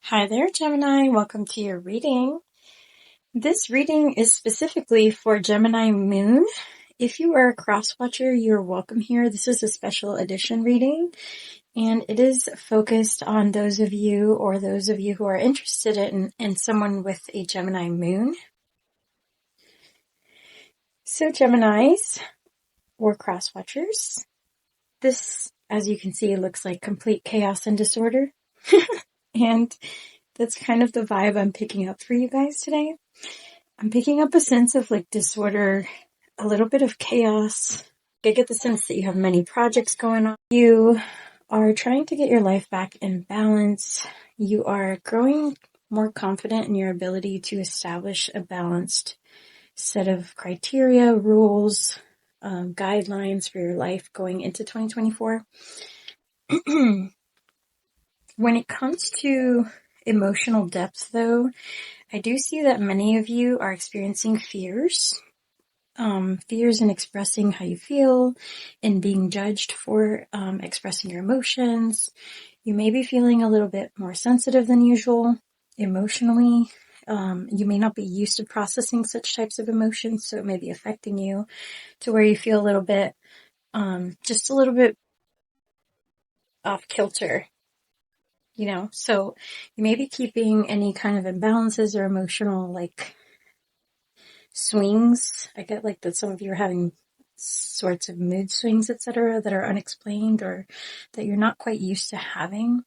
Hi there, Gemini. Welcome to your reading. This reading is specifically for Gemini Moon. If you are a cross-watcher, you're welcome here. This is a special edition reading, and it is focused on those of you who are interested in someone with a Gemini Moon. So Geminis, or cross-watchers, this, as you can see, looks like complete chaos and disorder. And that's kind of the vibe I'm picking up for you guys today. I'm picking up a sense of like disorder, a little bit of chaos. I get the sense that you have many projects going on. You are trying to get your life back in balance. You are growing more confident in your ability to establish a balanced set of criteria, rules, guidelines for your life going into 2024. When it comes to emotional depth, though, I do see that many of you are experiencing fears. Fears in expressing how you feel and being judged for expressing your emotions. You may be feeling a little bit more sensitive than usual emotionally. You may not be used to processing such types of emotions, so it may be affecting you to where you feel a little bit, just a little bit off kilter. So you may be keeping any kind of imbalances or emotional, swings. I get that some of you are having sorts of mood swings, etc., that are unexplained or that you're not quite used to having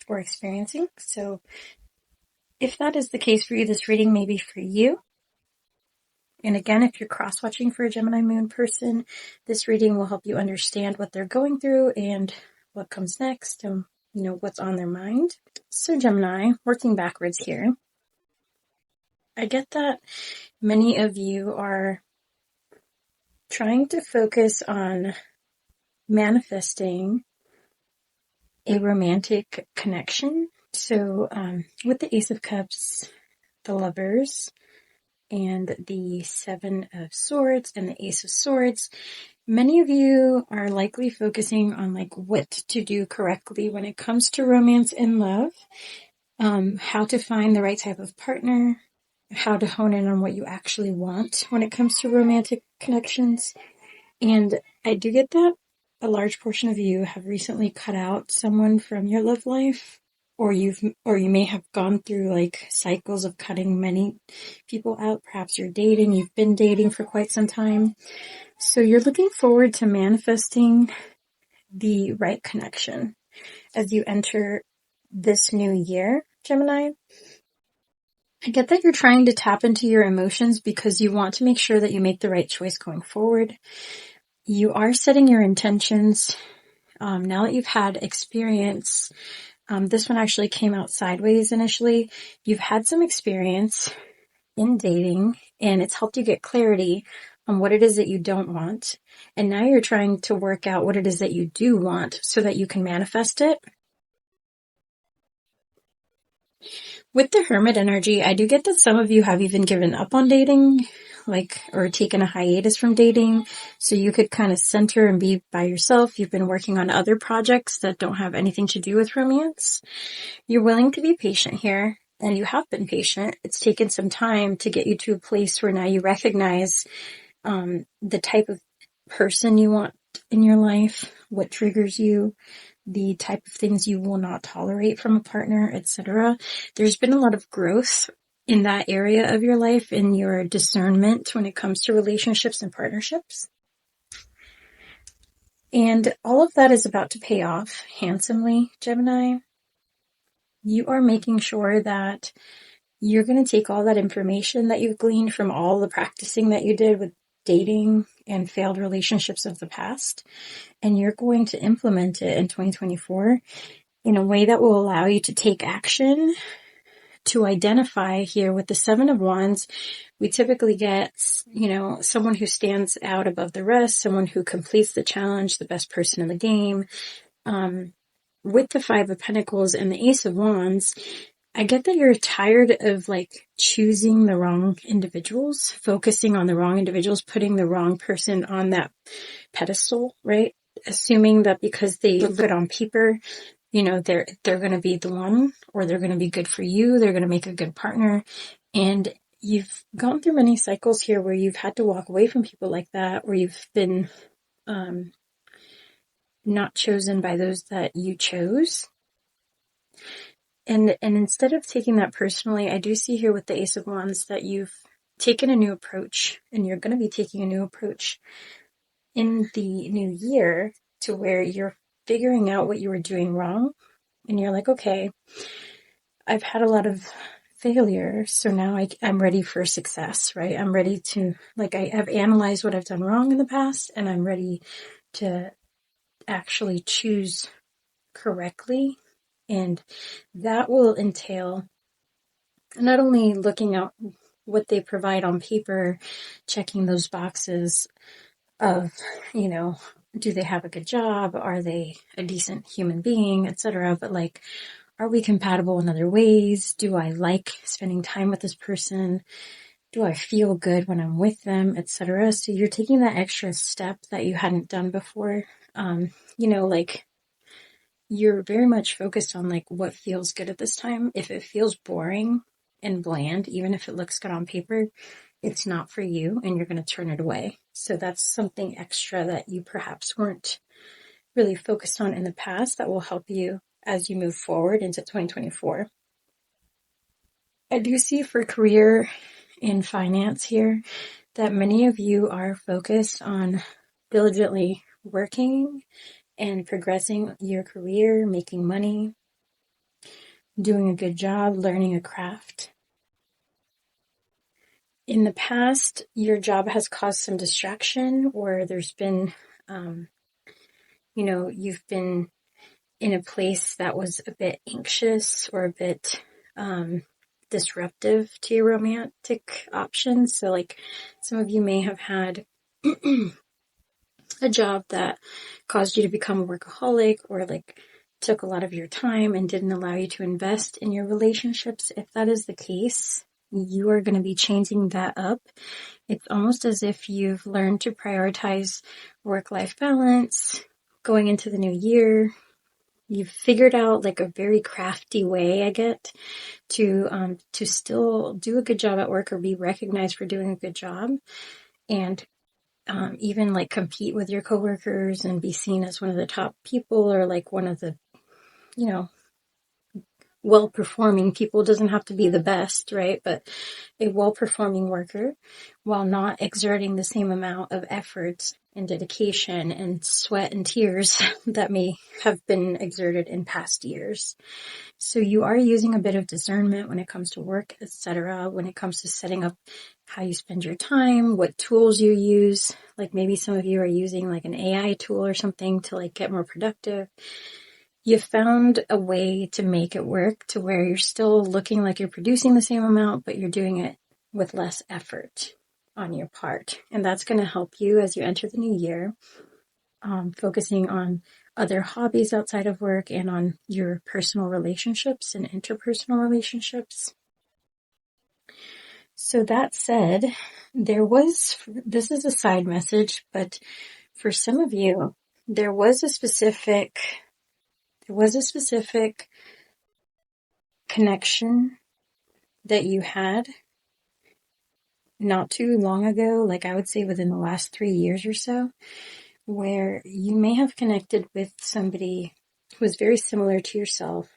or experiencing. So if that is the case for you, this reading may be for you. And again, if you're cross-watching for a Gemini Moon person, this reading will help you understand what they're going through and what comes next and what's on their mind. So Gemini, working backwards here, I get that many of you are trying to focus on manifesting a romantic connection. So with the Ace of Cups, the Lovers, and the Seven of Swords and the Ace of Swords, many of you are likely focusing on what to do correctly when it comes to romance and love, how to find the right type of partner, how to hone in on what you actually want when it comes to romantic connections. And I do get that a large portion of you have recently cut out someone from your love life, or you may have gone through cycles of cutting many people out. Perhaps you've been dating for quite some time. So you're looking forward to manifesting the right connection as you enter this new year, Gemini. I get that you're trying to tap into your emotions because you want to make sure that you make the right choice going forward. You are setting your intentions. Now that you've had experience, this one actually came out sideways initially. You've had some experience in dating and it's helped you get clarity on what it is that you don't want. And now you're trying to work out what it is that you do want so that you can manifest it. With the Hermit energy, I do get that some of you have even given up on dating, or taken a hiatus from dating, so you could kind of center and be by yourself. You've been working on other projects that don't have anything to do with romance. You're willing to be patient here, and you have been patient. It's taken some time to get you to a place where now you recognize the type of person you want in your life, what triggers you, the type of things you will not tolerate from a partner, etc. There's been a lot of growth in that area of your life, in your discernment when it comes to relationships and partnerships. And all of that is about to pay off handsomely, Gemini. You are making sure that you're going to take all that information that you've gleaned from all the practicing that you did with dating and failed relationships of the past, and you're going to implement it in 2024 in a way that will allow you to take action to identify. Here with the Seven of Wands, we typically get, someone who stands out above the rest, someone who completes the challenge, the best person in the game. With the Five of Pentacles and the Ace of Wands, I get that you're tired of choosing the wrong individuals, focusing on the wrong individuals, putting the wrong person on that pedestal, right? Assuming that because they look good on paper, they're going to be the one, or they're going to be good for you. They're going to make a good partner. And you've gone through many cycles here where you've had to walk away from people like that, or you've been not chosen by those that you chose. And instead of taking that personally, I do see here with the Ace of Wands that you've taken a new approach, and you're going to be taking a new approach in the new year, to where you're figuring out what you were doing wrong. And you're like, okay, I've had a lot of failure, so now I'm ready for success, right? I'm ready to, I've analyzed what I've done wrong in the past, and I'm ready to actually choose correctly. And that will entail not only looking at what they provide on paper, checking those boxes of, do they have a good job? Are they a decent human being, etc. But are we compatible in other ways? Do I like spending time with this person? Do I feel good when I'm with them, etc.? So you're taking that extra step that you hadn't done before. You're very much focused on what feels good at this time. If it feels boring and bland, even if it looks good on paper, it's not for you, and you're going to turn it away. So that's something extra that you perhaps weren't really focused on in the past that will help you as you move forward into 2024. I do see for career and finance here that many of you are focused on diligently working and progressing your career, making money, doing a good job, learning a craft. In the past, your job has caused some distraction, or there's been, you've been in a place that was a bit anxious or a bit disruptive to your romantic options. So some of you may have had a job that caused you to become a workaholic, or took a lot of your time and didn't allow you to invest in your relationships. If that is the case, you are going to be changing that up. It's almost as if you've learned to prioritize work-life balance going into the new year. You've figured out a very crafty way, I get, to still do a good job at work, or be recognized for doing a good job, and even compete with your coworkers and be seen as one of the top people, or one of the, well-performing people. Doesn't have to be the best, right? But a well-performing worker, while not exerting the same amount of effort and dedication and sweat and tears that may have been exerted in past years. So you are using a bit of discernment when it comes to work, etc., when it comes to setting up how you spend your time, what tools you use. Maybe some of you are using an AI tool or something to get more productive. You found a way to make it work to where you're still looking like you're producing the same amount, but you're doing it with less effort on your part. And that's going to help you as you enter the new year, focusing on other hobbies outside of work and on your personal relationships and interpersonal relationships. So that said, this is a side message, but for some of you, there was a specific connection that you had not too long ago, I would say within the last 3 years or so, where you may have connected with somebody who was very similar to yourself,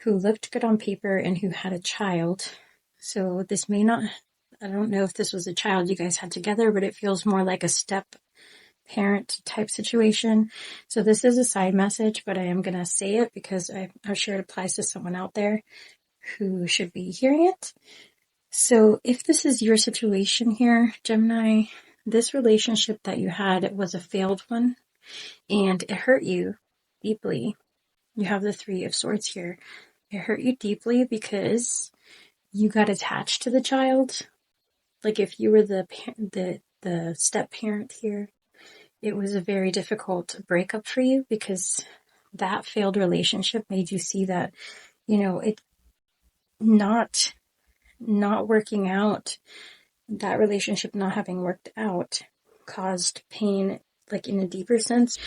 who looked good on paper, and who had a child. So this may not, I don't know if this was a child you guys had together, but it feels more like a step parent type situation. So this is a side message, but I am going to say it because I'm sure it applies to someone out there who should be hearing it. So if this is your situation here, Gemini, this relationship that you had was a failed one, and it hurt you deeply. You have the Three of Swords here. It hurt you deeply because you got attached to the child. If you were the step parent here, it was a very difficult breakup for you, because that failed relationship made you see that, it not working out, that relationship not having worked out caused pain, in a deeper sense.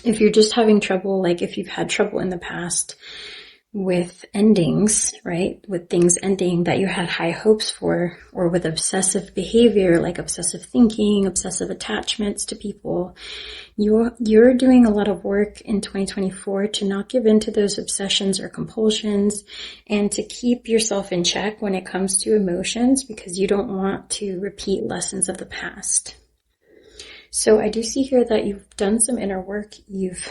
If you're just having trouble, like if you've had trouble in the past with endings, right? With things ending that you had high hopes for, or with obsessive behavior, like obsessive thinking, obsessive attachments to people, you're doing a lot of work in 2024 to not give in to those obsessions or compulsions and to keep yourself in check when it comes to emotions, because you don't want to repeat lessons of the past. So I do see here that you've done some inner work. You've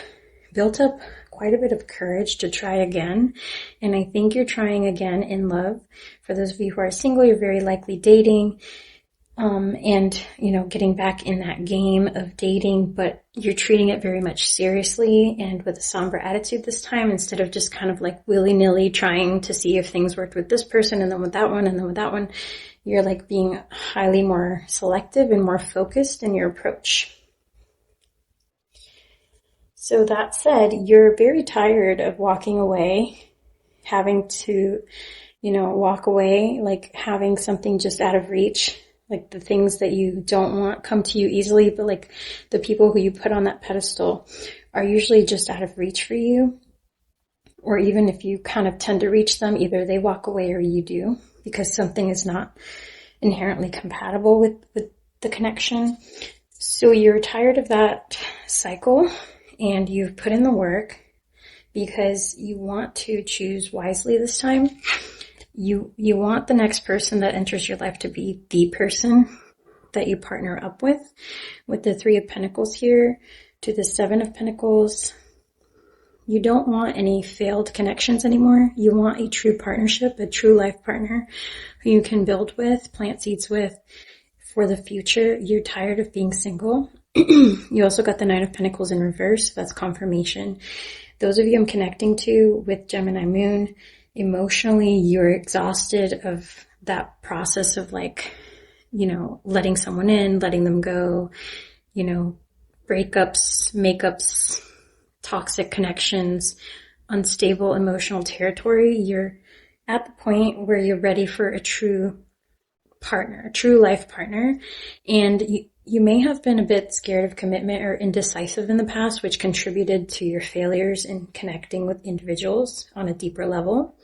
built up quite a bit of courage to try again. And I think you're trying again in love. For those of you who are single, you're very likely dating. And, getting back in that game of dating, but you're treating it very much seriously and with a somber attitude this time, instead of just kind of like willy-nilly trying to see if things worked with this person and then with that one and then with that one. You're like being highly more selective and more focused in your approach. So that said, you're very tired of walking away, having to, walk away, like having something just out of reach. Like the things that you don't want come to you easily, but like the people who you put on that pedestal are usually just out of reach for you. Or even if you kind of tend to reach them, either they walk away or you do, because something is not inherently compatible with the connection. So you're tired of that cycle and you've put in the work because you want to choose wisely this time. You want the next person that enters your life to be the person that you partner up with the 3 of Pentacles here to the 7 of Pentacles. You don't want any failed connections anymore. You want a true partnership, a true life partner who you can build with, plant seeds with for the future. You're tired of being single. You also got the 9 of Pentacles in reverse. So that's confirmation. Those of you I'm connecting to with Gemini moon, emotionally, you're exhausted of that process of like, letting someone in, letting them go, breakups, makeups, toxic connections, unstable emotional territory. You're at the point where you're ready for a true partner, a true life partner. And you may have been a bit scared of commitment or indecisive in the past, which contributed to your failures in connecting with individuals on a deeper level.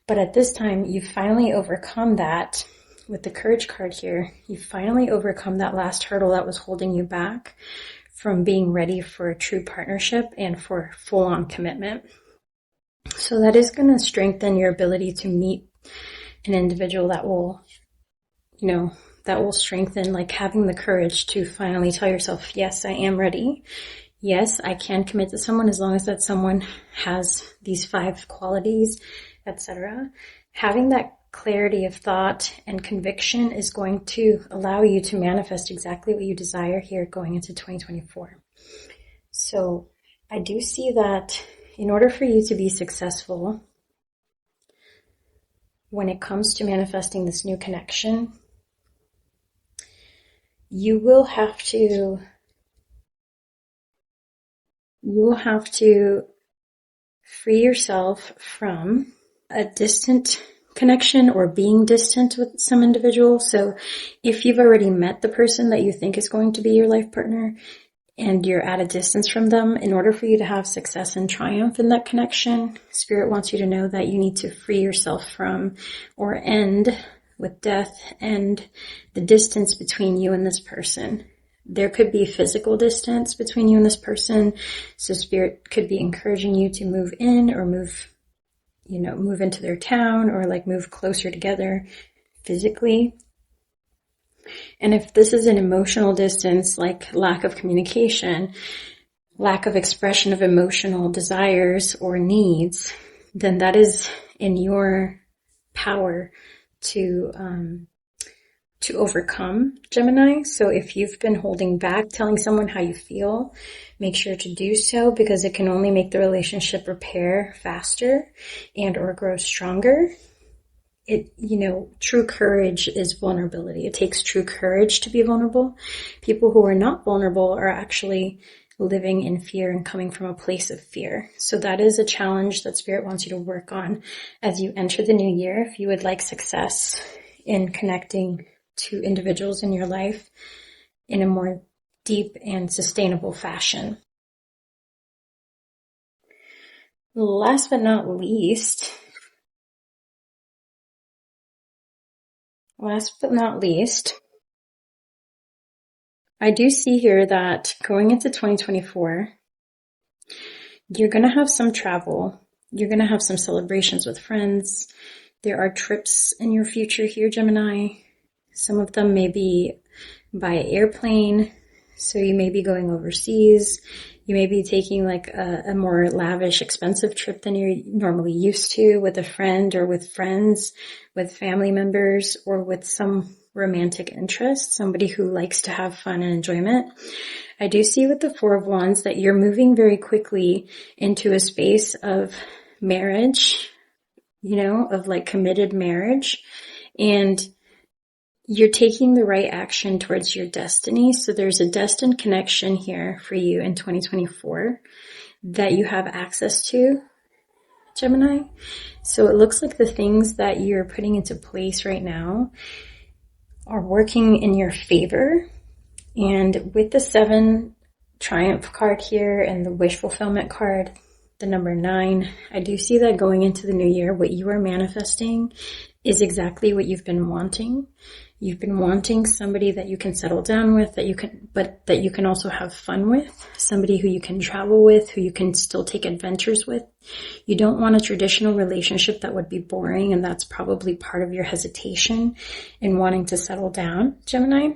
But at this time, you've finally overcome that with the Courage card here. You've finally overcome that last hurdle that was holding you back from being ready for a true partnership and for full-on commitment. So that is going to strengthen your ability to meet an individual that will, that will strengthen, like having the courage to finally tell yourself, yes, I am ready. Yes, I can commit to someone as long as that someone has these 5 qualities, etc. Having that clarity of thought and conviction is going to allow you to manifest exactly what you desire here going into 2024. So I do see that in order for you to be successful when it comes to manifesting this new connection, you will have to free yourself from a distant connection or being distant with some individual. So if you've already met the person that you think is going to be your life partner and you're at a distance from them, in order for you to have success and triumph in that connection, Spirit wants you to know that you need to free yourself from or end with death and the distance between you and this person. There could be physical distance between you and this person. So Spirit could be encouraging you to move in or move into their town or like move closer together physically. And if this is an emotional distance, like lack of communication, lack of expression of emotional desires or needs, then that is in your power to overcome, Gemini. So if you've been holding back telling someone how you feel, make sure to do so, because it can only make the relationship repair faster and or grow stronger. True courage is vulnerability. It takes true courage to be vulnerable. People who are not vulnerable are actually living in fear and coming from a place of fear. So that is a challenge that Spirit wants you to work on as you enter the new year. If you would like success in connecting to individuals in your life in a more deep and sustainable fashion. Last but not least, I do see here that going into 2024, you're going to have some travel. You're going to have some celebrations with friends. There are trips in your future here, Gemini. Some of them may be by airplane. So you may be going overseas. You may be taking like a more lavish, expensive trip than you're normally used to with a friend or with friends, with family members, or with some romantic interest, somebody who likes to have fun and enjoyment. I do see with the Four of Wands that you're moving very quickly into a space of marriage, of like committed marriage, and you're taking the right action towards your destiny. So there's a destined connection here for you in 2024 that you have access to, Gemini. So it looks like the things that you're putting into place right now are working in your favor. And with the 7 Triumph card here and the wish fulfillment card, the number 9, I do see that going into the new year, what you are manifesting is exactly what you've been wanting. You've been wanting somebody that you can settle down with, that you can also have fun with, somebody who you can travel with, who you can still take adventures with. You don't want a traditional relationship that would be boring, and that's probably part of your hesitation in wanting to settle down, Gemini.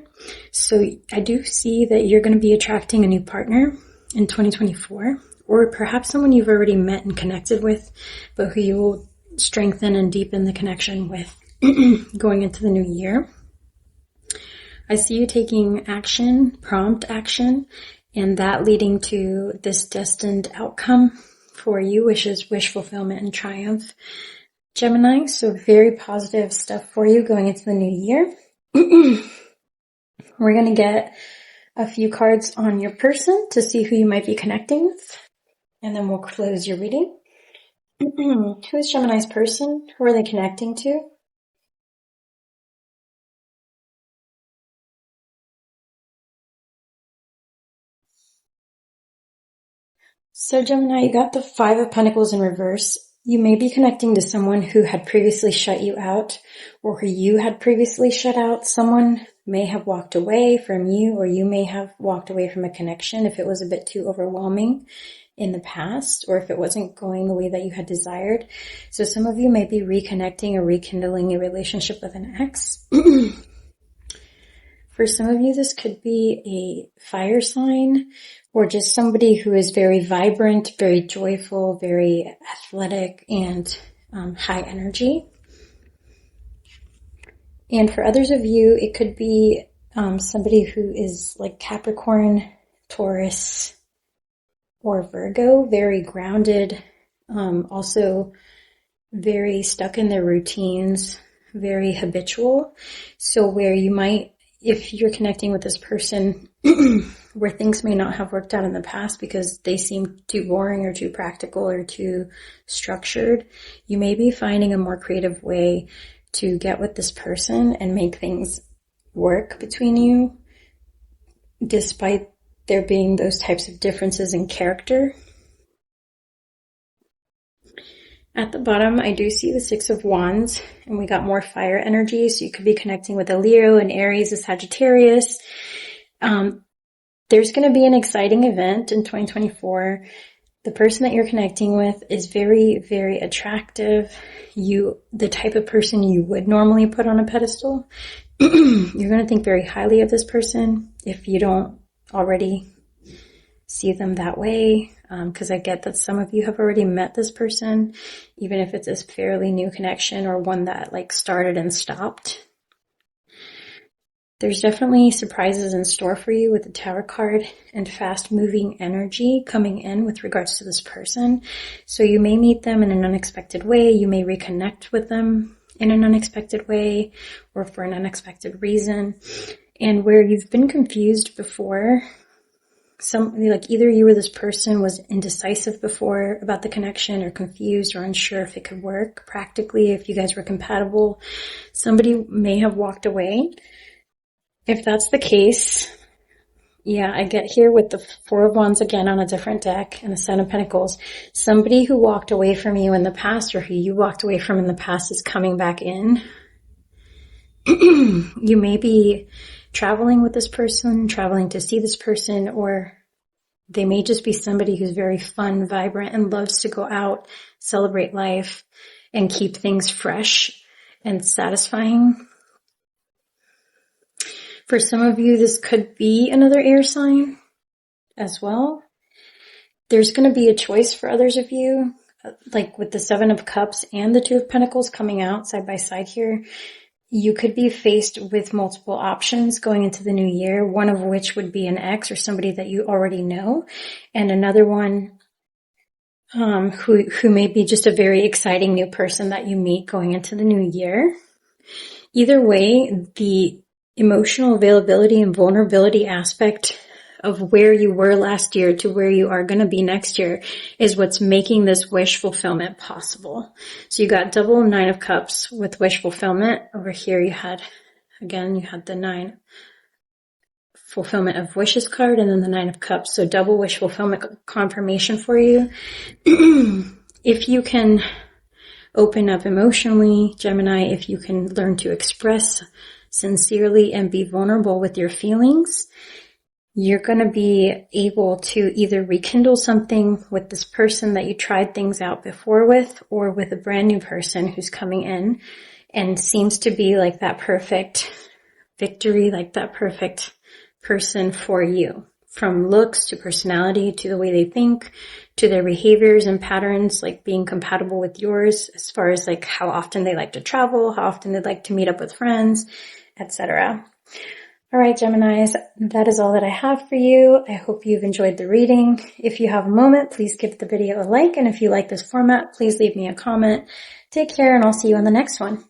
So I do see that you're going to be attracting a new partner in 2024, or perhaps someone you've already met and connected with, but who you will strengthen and deepen the connection with going into the new year. I see you taking action, prompt action, and that leading to this destined outcome for you, which is wish fulfillment and triumph, Gemini. So very positive stuff for you going into the new year. We're going to get a few cards on your person to see who you might be connecting with, and then we'll close your reading. Who is Gemini's person? Who are they connecting to? So Gemini, you got the 5 of Pentacles in reverse. You may be connecting to someone who had previously shut you out, or who you had previously shut out. Someone may have walked away from you, or you may have walked away from a connection if it was a bit too overwhelming in the past, or if it wasn't going the way that you had desired. So some of you may be reconnecting or rekindling a relationship with an ex. For some of you, this could be a fire sign, or just somebody who is very vibrant, very joyful, very athletic, and high energy. And for others of you, it could be somebody who is like Capricorn, Taurus, or Virgo, very grounded, also very stuck in their routines, very habitual. So where you might, if you're connecting with this person where things may not have worked out in the past because they seem too boring or too practical or too structured, you may be finding a more creative way to get with this person and make things work between you, despite there being those types of differences in character. At the bottom, I do see the 6 of Wands, and we got more fire energy, so you could be connecting with a Leo, an Aries, a Sagittarius. There's going to be an exciting event in 2024. The person that you're connecting with is very, very attractive. The type of person you would normally put on a pedestal. You're going to think very highly of this person if you don't already see them that way. Because I get that some of you have already met this person, even if it's a fairly new connection or one that like started and stopped. There's definitely surprises in store for you with the Tower card and fast-moving energy coming in with regards to this person. So you may meet them in an unexpected way. You may reconnect with them in an unexpected way or for an unexpected reason. And where you've been confused before, either you or this person was indecisive before about the connection or confused or unsure if it could work practically, if you guys were compatible, somebody may have walked away. If that's the case, Yeah, I get here with the Four of Wands again on a different deck and the Seven of Pentacles. Somebody who walked away from you in the past or who you walked away from in the past is coming back in. You may be traveling with this person, traveling to see this person, or they may just be somebody who's very fun, vibrant, and loves to go out, celebrate life, and keep things fresh and satisfying. For some of you, this could be another air sign as well. There's going to be a choice for others of you, like with the Seven of Cups and the Two of Pentacles coming out side by side here. You could be faced with multiple options going into the new year, one of which would be an ex or somebody that you already know, and another one who may be just a very exciting new person that you meet going into the new year. Either way, the emotional availability and vulnerability aspect of where you were last year to where you are going to be next year is what's making this wish fulfillment possible. So you got double Nine of Cups with wish fulfillment. Over here you had the Nine fulfillment of wishes card and then the Nine of Cups. So double wish fulfillment confirmation for you. If you can open up emotionally, Gemini, if you can learn to express sincerely and be vulnerable with your feelings, you're going to be able to either rekindle something with this person that you tried things out before with, or with a brand new person who's coming in and seems to be like that perfect victory, like that perfect person for you. From looks to personality to the way they think to their behaviors and patterns, like being compatible with yours as far as like how often they like to travel, how often they'd like to meet up with friends, etc. All right, Geminis, that is all that I have for you. I hope you've enjoyed the reading. If you have a moment, please give the video a like. And if you like this format, please leave me a comment. Take care, and I'll see you on the next one.